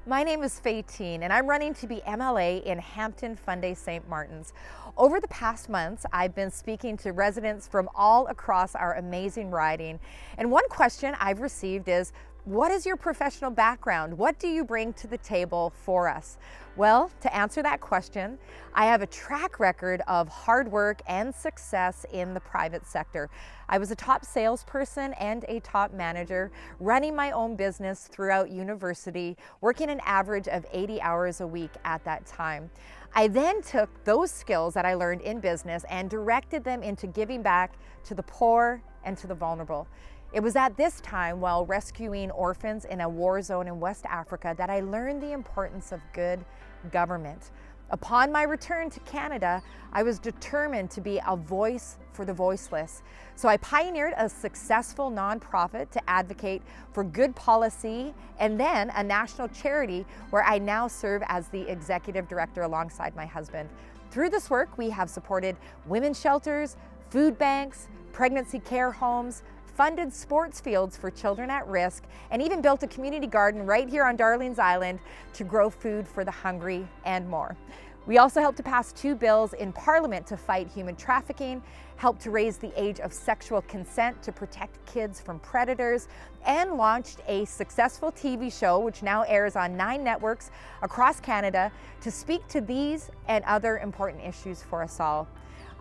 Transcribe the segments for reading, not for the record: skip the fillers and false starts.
My name is Faytene, and I'm running to be M.L.A. in Hampton-Fundy-St. Martins. Over the past months, I've been speaking to residents from all across our amazing riding. And one question I've received is, what is your professional background? What do you bring to the table for us? Well, to answer that question, I have a track record of hard work and success in the private sector. I was a top salesperson and a top manager, running my own business throughout university, working an average of 80 hours a week at that time. I then took those skills that I learned in business and directed them into giving back to the poor and to the vulnerable. It was at this time, while rescuing orphans in a war zone in West Africa, that I learned the importance of good government. Upon my return to Canada, I was determined to be a voice for the voiceless. So I pioneered a successful nonprofit to advocate for good policy, and then a national charity where I now serve as the executive director alongside my husband. Through this work, we have supported women's shelters, food banks, pregnancy care homes, funded sports fields for children at risk, and even built a community garden right here on Darlene's Island to grow food for the hungry and more. We also helped to pass 2 bills in Parliament to fight human trafficking, helped to raise the age of sexual consent to protect kids from predators, and launched a successful TV show which now airs on 9 networks across Canada to speak to these and other important issues for us all.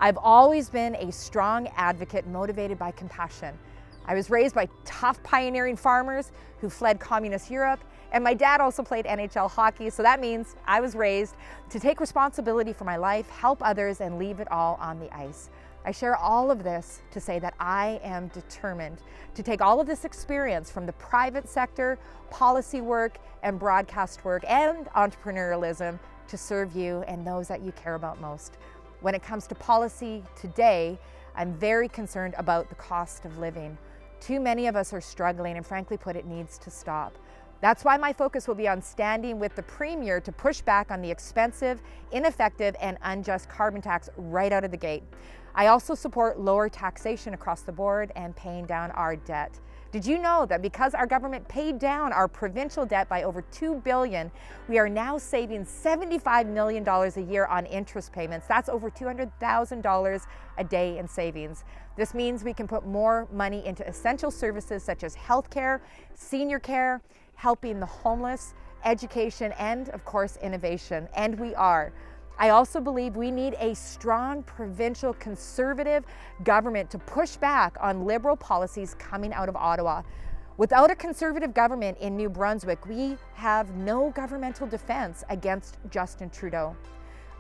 I've always been a strong advocate motivated by compassion. I was raised by tough pioneering farmers who fled communist Europe, and my dad also played NHL hockey, so that means I was raised to take responsibility for my life, help others, and leave it all on the ice. I share all of this to say that I am determined to take all of this experience from the private sector, policy work, and broadcast work, and entrepreneurialism to serve you and those that you care about most. When it comes to policy today, I'm very concerned about the cost of living. Too many of us are struggling, and frankly put, it needs to stop. That's why my focus will be on standing with the Premier to push back on the expensive, ineffective, and unjust carbon tax right out of the gate. I also support lower taxation across the board and paying down our debt. Did you know that because our government paid down our provincial debt by over $2 billion, we are now saving $75 million a year on interest payments? That's over $200,000 a day in savings. This means we can put more money into essential services such as healthcare, senior care, helping the homeless, education, and of course, innovation. And we are. I also believe we need a strong provincial conservative government to push back on liberal policies coming out of Ottawa. Without a conservative government in New Brunswick, we have no governmental defense against Justin Trudeau.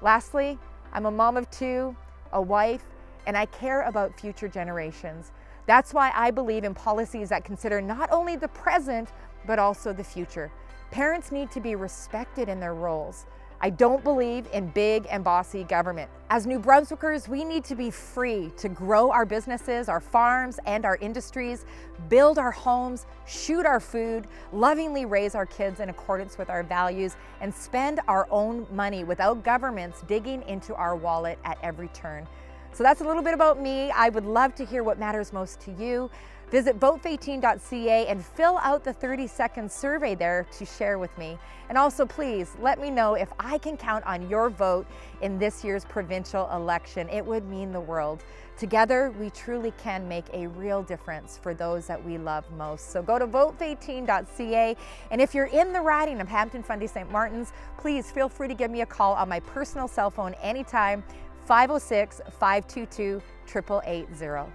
Lastly, I'm a mom of 2, a wife, and I care about future generations. That's why I believe in policies that consider not only the present, but also the future. Parents need to be respected in their roles. I don't believe in big and bossy government. As New Brunswickers, we need to be free to grow our businesses, our farms, and our industries, build our homes, shoot our food, lovingly raise our kids in accordance with our values, and spend our own money without governments digging into our wallet at every turn. So that's a little bit about me. I would love to hear what matters most to you. Visit votefaytene.ca and fill out the 30-second survey there to share with me. And also, please let me know if I can count on your vote in this year's provincial election. It would mean the world. Together, we truly can make a real difference for those that we love most. So go to votefaytene.ca, and if you're in the riding of Hampton-Fundy-St. Martins, please feel free to give me a call on my personal cell phone anytime, 506-522-8880.